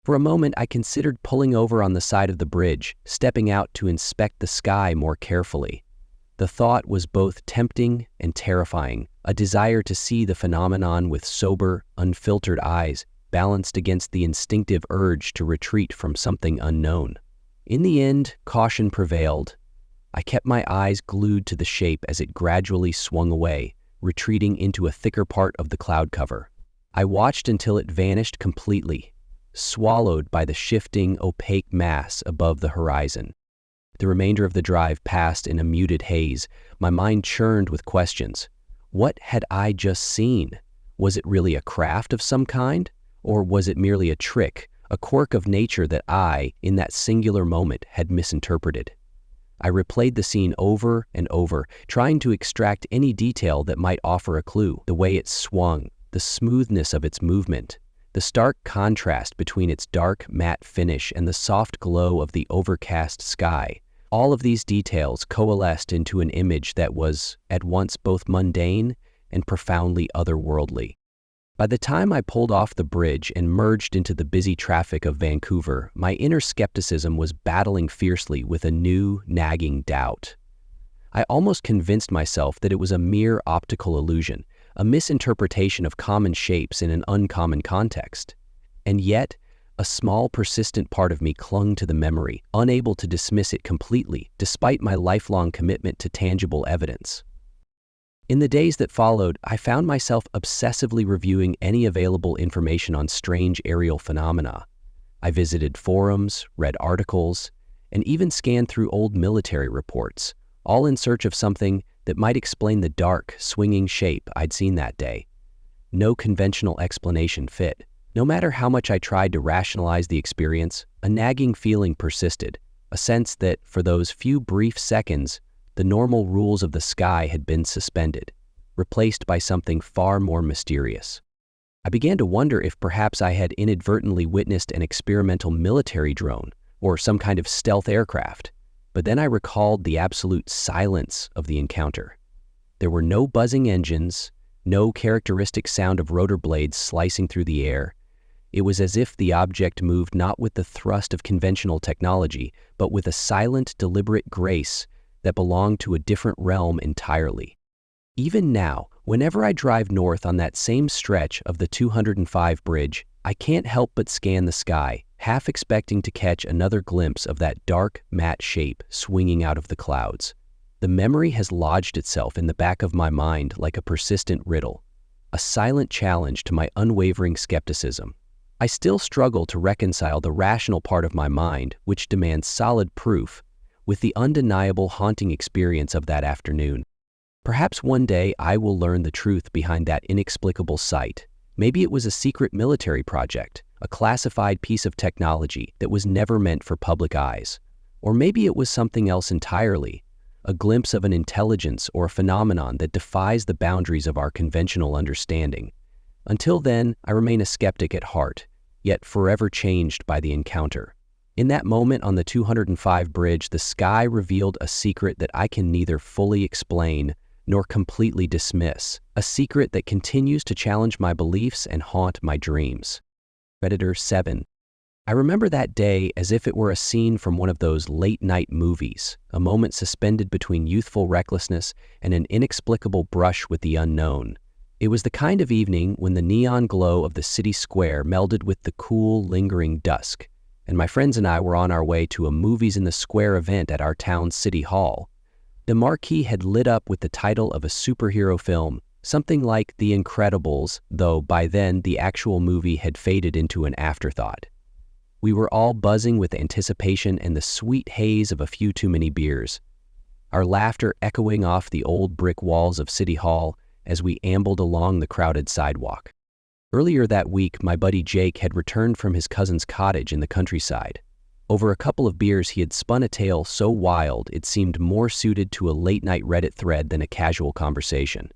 For a moment, I considered pulling over on the side of the bridge, stepping out to inspect the sky more carefully. The thought was both tempting and terrifying, a desire to see the phenomenon with sober, unfiltered eyes, balanced against the instinctive urge to retreat from something unknown. In the end, caution prevailed. I kept my eyes glued to the shape as it gradually swung away, retreating into a thicker part of the cloud cover. I watched until it vanished completely, swallowed by the shifting, opaque mass above the horizon. The remainder of the drive passed in a muted haze, my mind churned with questions. What had I just seen? Was it really a craft of some kind? Or was it merely a trick, a quirk of nature that I, in that singular moment, had misinterpreted? I replayed the scene over and over, trying to extract any detail that might offer a clue. The way it swung, the smoothness of its movement, The stark contrast between its dark, matte finish and the soft glow of the overcast sky, all of these details coalesced into an image that was, at once, both mundane and profoundly otherworldly. By the time I pulled off the bridge and merged into the busy traffic of Vancouver, my inner skepticism was battling fiercely with a new, nagging doubt. I almost convinced myself that it was a mere optical illusion, a misinterpretation of common shapes in an uncommon context. And yet, a small, persistent part of me clung to the memory, unable to dismiss it completely, despite my lifelong commitment to tangible evidence. In the days that followed, I found myself obsessively reviewing any available information on strange aerial phenomena. I visited forums, read articles, and even scanned through old military reports, all in search of something that might explain the dark, swinging shape I'd seen that day. No conventional explanation fit. No matter how much I tried to rationalize the experience, a nagging feeling persisted, a sense that, for those few brief seconds, the normal rules of the sky had been suspended, replaced by something far more mysterious. I began to wonder if perhaps I had inadvertently witnessed an experimental military drone or some kind of stealth aircraft. But then I recalled the absolute silence of the encounter. There were no buzzing engines, no characteristic sound of rotor blades slicing through the air. It was as if the object moved not with the thrust of conventional technology, but with a silent, deliberate grace that belonged to a different realm entirely. Even now, whenever I drive north on that same stretch of the 205 bridge, I can't help but scan the sky, half expecting to catch another glimpse of that dark, matte shape swinging out of the clouds. The memory has lodged itself in the back of my mind like a persistent riddle, a silent challenge to my unwavering skepticism. I still struggle to reconcile the rational part of my mind, which demands solid proof, with the undeniable haunting experience of that afternoon. Perhaps one day I will learn the truth behind that inexplicable sight. Maybe it was a secret military project, a classified piece of technology that was never meant for public eyes. Or maybe it was something else entirely, a glimpse of an intelligence or a phenomenon that defies the boundaries of our conventional understanding. Until then, I remain a skeptic at heart, yet forever changed by the encounter. In that moment on the 205 bridge, the sky revealed a secret that I can neither fully explain nor completely dismiss, a secret that continues to challenge my beliefs and haunt my dreams. Predator 7. I remember that day as if it were a scene from one of those late-night movies, a moment suspended between youthful recklessness and an inexplicable brush with the unknown. It was the kind of evening when the neon glow of the city square melded with the cool, lingering dusk, and my friends and I were on our way to a Movies in the Square event at our town's city hall. The marquee had lit up with the title of a superhero film, something like The Incredibles, though by then the actual movie had faded into an afterthought. We were all buzzing with anticipation and the sweet haze of a few too many beers, our laughter echoing off the old brick walls of City Hall as we ambled along the crowded sidewalk. Earlier that week, my buddy Jake had returned from his cousin's cottage in the countryside. Over a couple of beers, he had spun a tale so wild it seemed more suited to a late-night Reddit thread than a casual conversation.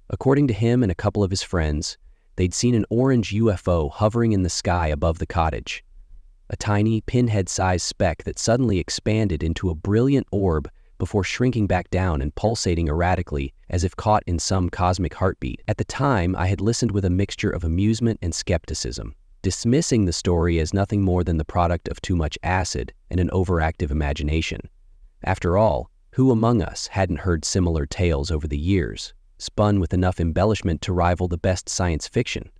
According to him and a couple of his friends, they'd seen an orange UFO hovering in the sky above the cottage, a tiny, pinhead-sized speck that suddenly expanded into a brilliant orb before shrinking back down and pulsating erratically as if caught in some cosmic heartbeat. At the time, I had listened with a mixture of amusement and skepticism, dismissing the story as nothing more than the product of too much acid and an overactive imagination. After all, who among us hadn't heard similar tales over the years, spun with enough embellishment to rival the best science fiction?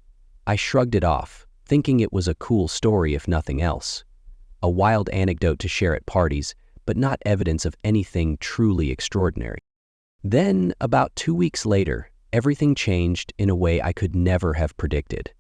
I shrugged it off, thinking it was a cool story if nothing else. A wild anecdote to share at parties, but not evidence of anything truly extraordinary. Then, about 2 weeks later, everything changed in a way I could never have predicted.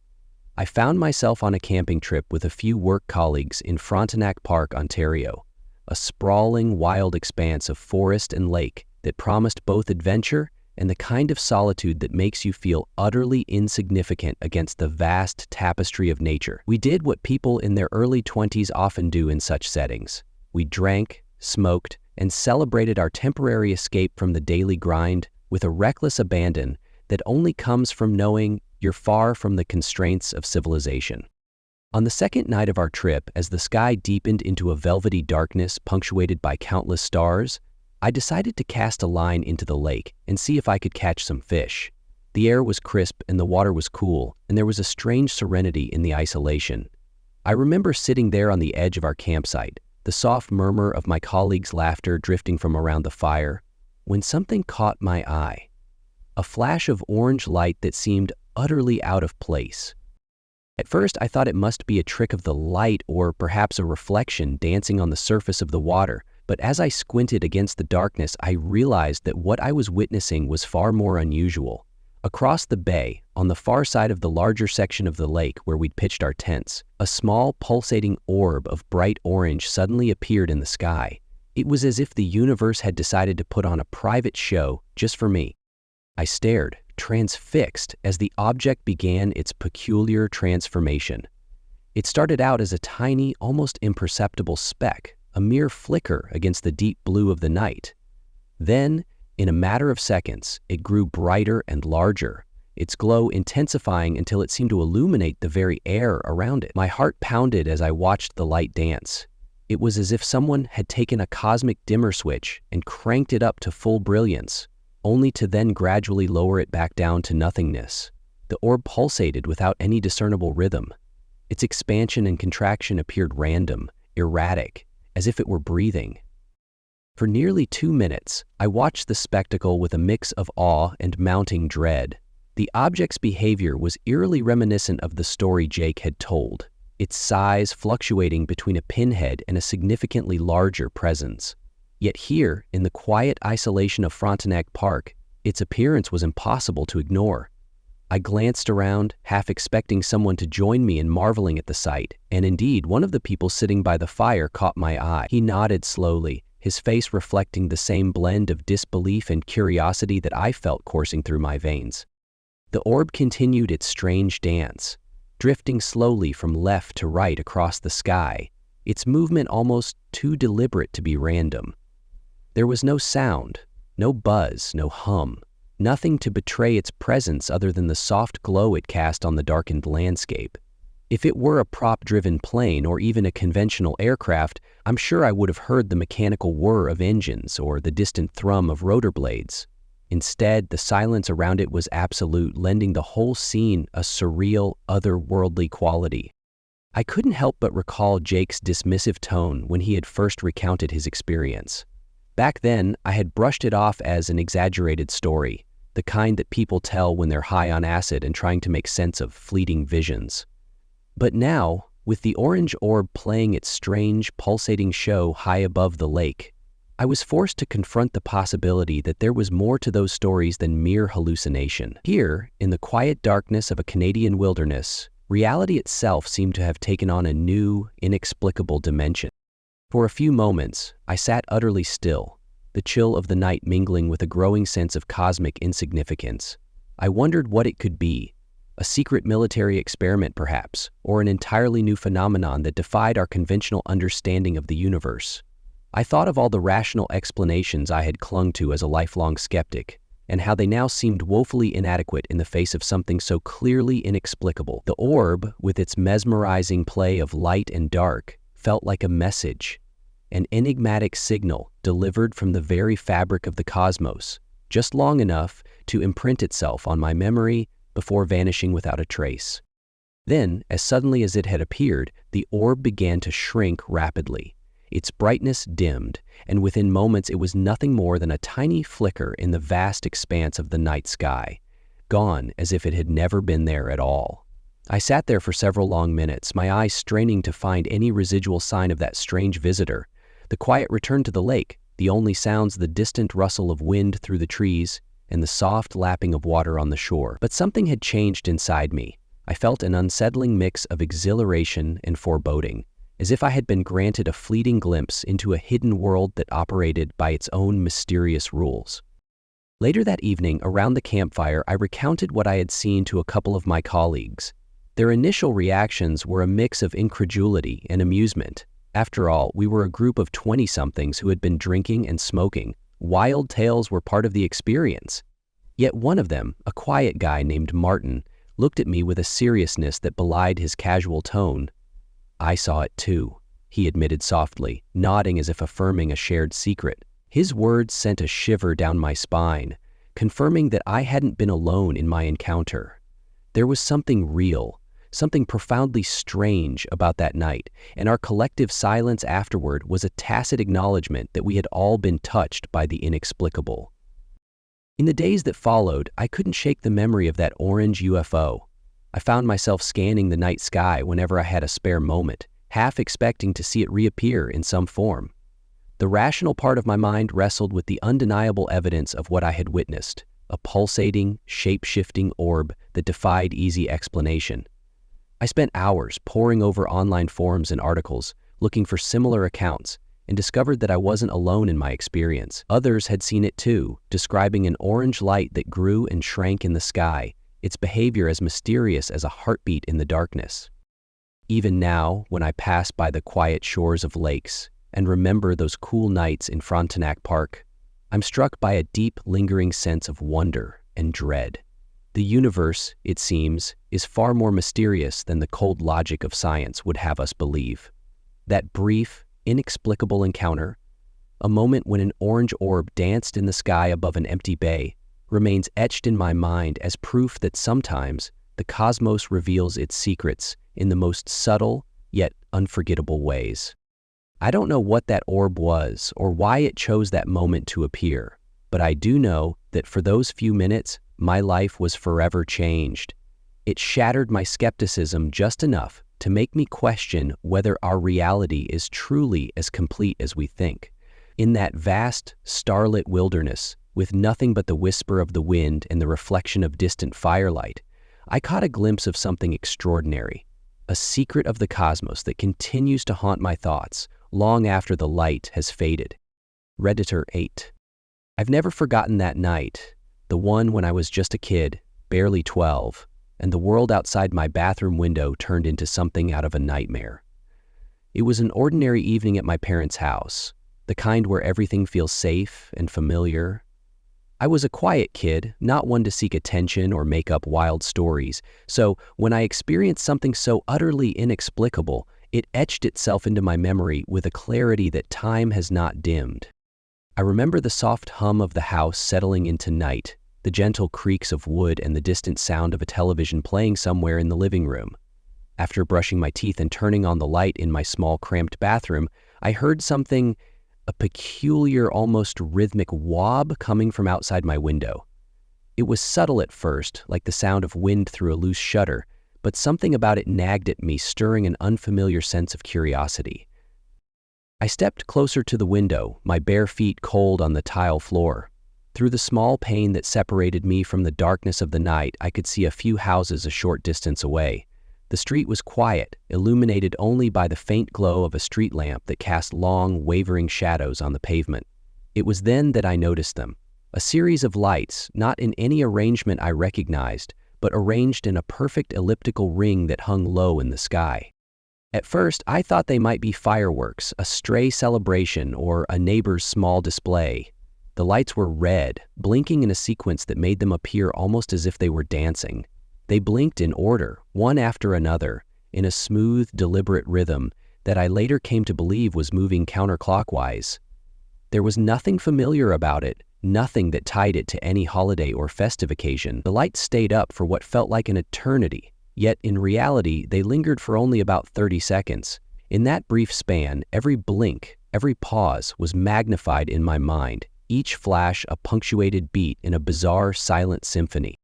I found myself on a camping trip with a few work colleagues in Frontenac Park, Ontario, a sprawling, wild expanse of forest and lake that promised both adventure and the kind of solitude that makes you feel utterly insignificant against the vast tapestry of nature. We did what people in their early 20s often do in such settings. We drank, smoked, and celebrated our temporary escape from the daily grind with a reckless abandon that only comes from knowing you're far from the constraints of civilization. On the second night of our trip, as the sky deepened into a velvety darkness punctuated by countless stars, I decided to cast a line into the lake and see if I could catch some fish. The air was crisp and the water was cool, and there was a strange serenity in the isolation. I remember sitting there on the edge of our campsite, the soft murmur of my colleagues' laughter drifting from around the fire, when something caught my eye. A flash of orange light that seemed utterly out of place. At first, I thought it must be a trick of the light or perhaps a reflection dancing on the surface of the water, but as I squinted against the darkness, I realized that what I was witnessing was far more unusual. Across the bay, on the far side of the larger section of the lake where we'd pitched our tents, a small pulsating orb of bright orange suddenly appeared in the sky. It was as if the universe had decided to put on a private show just for me. I stared, transfixed, as the object began its peculiar transformation. It started out as a tiny, almost imperceptible speck, a mere flicker against the deep blue of the night. Then, in a matter of seconds, it grew brighter and larger, its glow intensifying until it seemed to illuminate the very air around it. My heart pounded as I watched the light dance. It was as if someone had taken a cosmic dimmer switch and cranked it up to full brilliance, only to then gradually lower it back down to nothingness. The orb pulsated without any discernible rhythm. Its expansion and contraction appeared random, erratic, as if it were breathing. For nearly 2 minutes, I watched the spectacle with a mix of awe and mounting dread. The object's behavior was eerily reminiscent of the story Jake had told, its size fluctuating between a pinhead and a significantly larger presence. Yet here, in the quiet isolation of Frontenac Park, its appearance was impossible to ignore. I glanced around, half expecting someone to join me in marveling at the sight, and indeed, one of the people sitting by the fire caught my eye. He nodded slowly, his face reflecting the same blend of disbelief and curiosity that I felt coursing through my veins. The orb continued its strange dance, drifting slowly from left to right across the sky, its movement almost too deliberate to be random. There was no sound, no buzz, no hum, nothing to betray its presence other than the soft glow it cast on the darkened landscape. If it were a prop-driven plane or even a conventional aircraft, I'm sure I would have heard the mechanical whir of engines or the distant thrum of rotor blades. Instead, the silence around it was absolute, lending the whole scene a surreal, otherworldly quality. I couldn't help but recall Jake's dismissive tone when he had first recounted his experience. Back then, I had brushed it off as an exaggerated story, the kind that people tell when they're high on acid and trying to make sense of fleeting visions. But now, with the orange orb playing its strange, pulsating show high above the lake, I was forced to confront the possibility that there was more to those stories than mere hallucination. Here, in the quiet darkness of a Canadian wilderness, reality itself seemed to have taken on a new, inexplicable dimension. For a few moments, I sat utterly still, the chill of the night mingling with a growing sense of cosmic insignificance. I wondered what it could be. A secret military experiment, perhaps, or an entirely new phenomenon that defied our conventional understanding of the universe. I thought of all the rational explanations I had clung to as a lifelong skeptic, and how they now seemed woefully inadequate in the face of something so clearly inexplicable. The orb, with its mesmerizing play of light and dark, felt like a message, an enigmatic signal delivered from the very fabric of the cosmos, just long enough to imprint itself on my memory before vanishing without a trace. Then, as suddenly as it had appeared, the orb began to shrink rapidly. Its brightness dimmed, and within moments it was nothing more than a tiny flicker in the vast expanse of the night sky, gone as if it had never been there at all. I sat there for several long minutes, my eyes straining to find any residual sign of that strange visitor. The quiet returned to the lake, the only sounds the distant rustle of wind through the trees and the soft lapping of water on the shore. But something had changed inside me. I felt an unsettling mix of exhilaration and foreboding, as if I had been granted a fleeting glimpse into a hidden world that operated by its own mysterious rules. Later that evening, around the campfire, I recounted what I had seen to a couple of my colleagues. Their initial reactions were a mix of incredulity and amusement. After all, we were a group of 20-somethings who had been drinking and smoking. Wild tales were part of the experience. Yet one of them, a quiet guy named Martin, looked at me with a seriousness that belied his casual tone. "I saw it too," he admitted softly, nodding as if affirming a shared secret. His words sent a shiver down my spine, confirming that I hadn't been alone in my encounter. There was something real, something profoundly strange about that night, and our collective silence afterward was a tacit acknowledgement that we had all been touched by the inexplicable. In the days that followed, I couldn't shake the memory of that orange UFO. I found myself scanning the night sky whenever I had a spare moment, half expecting to see it reappear in some form. The rational part of my mind wrestled with the undeniable evidence of what I had witnessed, a pulsating, shape-shifting orb that defied easy explanation. I spent hours poring over online forums and articles, looking for similar accounts, and discovered that I wasn't alone in my experience. Others had seen it too, describing an orange light that grew and shrank in the sky, its behavior as mysterious as a heartbeat in the darkness. Even now, when I pass by the quiet shores of lakes and remember those cool nights in Frontenac Park, I'm struck by a deep, lingering sense of wonder and dread. The universe, it seems, is far more mysterious than the cold logic of science would have us believe. That brief, inexplicable encounter, a moment when an orange orb danced in the sky above an empty bay, remains etched in my mind as proof that sometimes the cosmos reveals its secrets in the most subtle yet unforgettable ways. I don't know what that orb was or why it chose that moment to appear, but I do know that for those few minutes, my life was forever changed. It shattered my skepticism just enough to make me question whether our reality is truly as complete as we think. In that vast, starlit wilderness, with nothing but the whisper of the wind and the reflection of distant firelight, I caught a glimpse of something extraordinary, a secret of the cosmos that continues to haunt my thoughts long after the light has faded. Redditor 8. I've never forgotten that night, the one when I was just a kid, barely 12, and the world outside my bathroom window turned into something out of a nightmare. It was an ordinary evening at my parents' house, the kind where everything feels safe and familiar. I was a quiet kid, not one to seek attention or make up wild stories, so when I experienced something so utterly inexplicable, it etched itself into my memory with a clarity that time has not dimmed. I remember the soft hum of the house settling into night, the gentle creaks of wood and the distant sound of a television playing somewhere in the living room. After brushing my teeth and turning on the light in my small cramped bathroom, I heard something, a peculiar, almost rhythmic wob coming from outside my window. It was subtle at first, like the sound of wind through a loose shutter, but something about it nagged at me, stirring an unfamiliar sense of curiosity. I stepped closer to the window, my bare feet cold on the tile floor. Through the small pane that separated me from the darkness of the night, I could see a few houses a short distance away. The street was quiet, illuminated only by the faint glow of a street lamp that cast long, wavering shadows on the pavement. It was then that I noticed them, a series of lights, not in any arrangement I recognized, but arranged in a perfect elliptical ring that hung low in the sky. At first, I thought they might be fireworks, a stray celebration, or a neighbor's small display. The lights were red, blinking in a sequence that made them appear almost as if they were dancing. They blinked in order, one after another, in a smooth, deliberate rhythm that I later came to believe was moving counterclockwise. There was nothing familiar about it, nothing that tied it to any holiday or festive occasion. The lights stayed up for what felt like an eternity, yet in reality they lingered for only about 30 seconds. In that brief span, every blink, every pause was magnified in my mind, each flash a punctuated beat in a bizarre, silent symphony.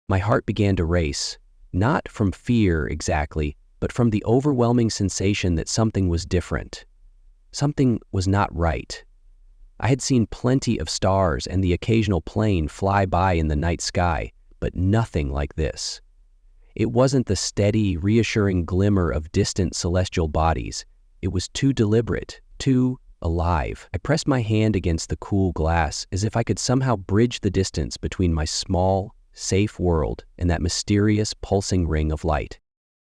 My heart began to race, not from fear exactly, but from the overwhelming sensation that something was different. Something was not right. I had seen plenty of stars and the occasional plane fly by in the night sky, but nothing like this. It wasn't the steady, reassuring glimmer of distant celestial bodies. It was too deliberate, too alive. I pressed my hand against the cool glass as if I could somehow bridge the distance between my small, safe world and that mysterious, pulsing ring of light.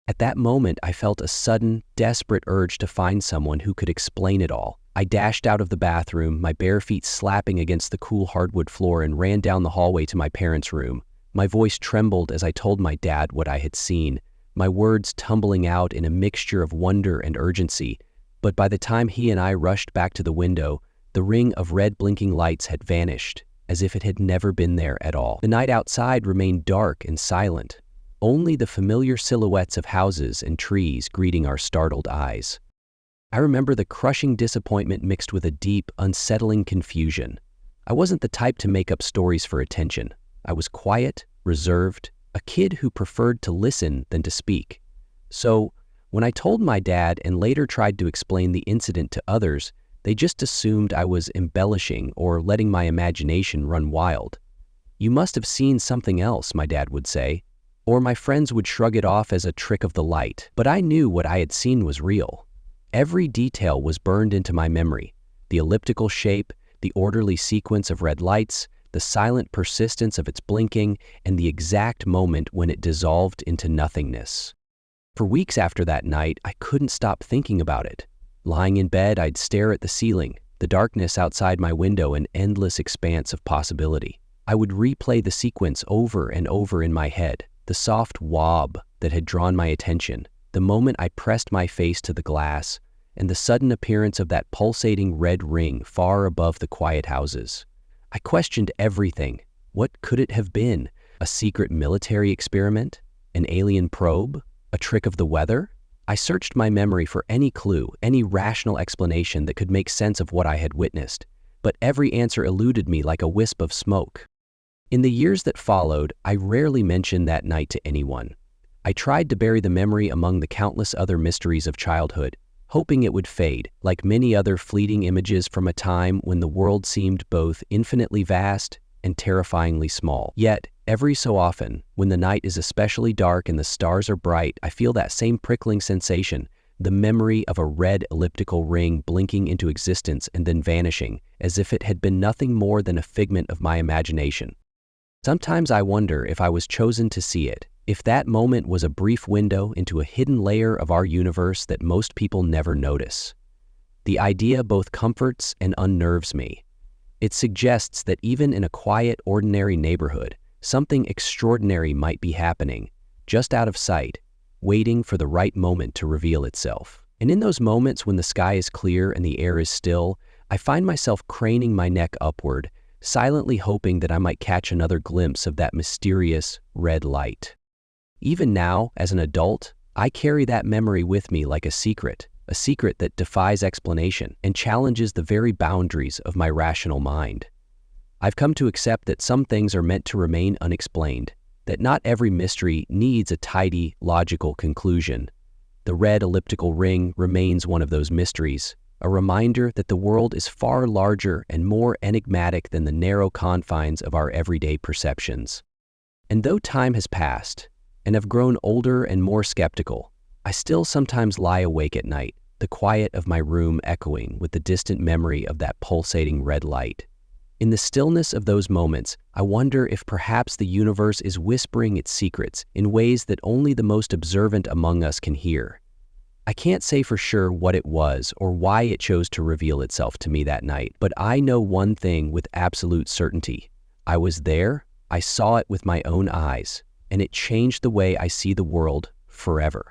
At that moment, I felt a sudden, desperate urge to find someone who could explain it all. I dashed out of the bathroom, my bare feet slapping against the cool hardwood floor, and ran down the hallway to my parents' room. My voice trembled as I told my dad what I had seen, my words tumbling out in a mixture of wonder and urgency. But by the time he and I rushed back to the window, the ring of red blinking lights had vanished, as if it had never been there at all. The night outside remained dark and silent, only the familiar silhouettes of houses and trees greeting our startled eyes. I remember the crushing disappointment mixed with a deep, unsettling confusion. I wasn't the type to make up stories for attention. I was quiet, reserved, a kid who preferred to listen than to speak. So, when I told my dad and later tried to explain the incident to others, they just assumed I was embellishing or letting my imagination run wild. "You must have seen something else," my dad would say, or my friends would shrug it off as a trick of the light. But I knew what I had seen was real. Every detail was burned into my memory: the elliptical shape, the orderly sequence of red lights, the silent persistence of its blinking, and the exact moment when it dissolved into nothingness. For weeks after that night, I couldn't stop thinking about it. Lying in bed, I'd stare at the ceiling, the darkness outside my window, an endless expanse of possibility. I would replay the sequence over and over in my head, the soft wob that had drawn my attention, the moment I pressed my face to the glass, and the sudden appearance of that pulsating red ring far above the quiet houses. I questioned everything. What could it have been? A secret military experiment? An alien probe? A trick of the weather? I searched my memory for any clue, any rational explanation that could make sense of what I had witnessed, but every answer eluded me like a wisp of smoke. In the years that followed, I rarely mentioned that night to anyone. I tried to bury the memory among the countless other mysteries of childhood, hoping it would fade, like many other fleeting images from a time when the world seemed both infinitely vast and terrifyingly small. Yet, every so often, when the night is especially dark and the stars are bright, I feel that same prickling sensation, the memory of a red elliptical ring blinking into existence and then vanishing, as if it had been nothing more than a figment of my imagination. Sometimes I wonder if I was chosen to see it, if that moment was a brief window into a hidden layer of our universe that most people never notice. The idea both comforts and unnerves me. It suggests that even in a quiet, ordinary neighborhood, something extraordinary might be happening, just out of sight, waiting for the right moment to reveal itself. And in those moments when the sky is clear and the air is still, I find myself craning my neck upward, silently hoping that I might catch another glimpse of that mysterious red light. Even now, as an adult, I carry that memory with me like a secret that defies explanation and challenges the very boundaries of my rational mind. I've come to accept that some things are meant to remain unexplained, that not every mystery needs a tidy, logical conclusion. The red elliptical ring remains one of those mysteries, a reminder that the world is far larger and more enigmatic than the narrow confines of our everyday perceptions. And though time has passed, and have grown older and more skeptical, I still sometimes lie awake at night, the quiet of my room echoing with the distant memory of that pulsating red light. In the stillness of those moments, I wonder if perhaps the universe is whispering its secrets in ways that only the most observant among us can hear. I can't say for sure what it was or why it chose to reveal itself to me that night, but I know one thing with absolute certainty. I was there, I saw it with my own eyes, and it changed the way I see the world forever.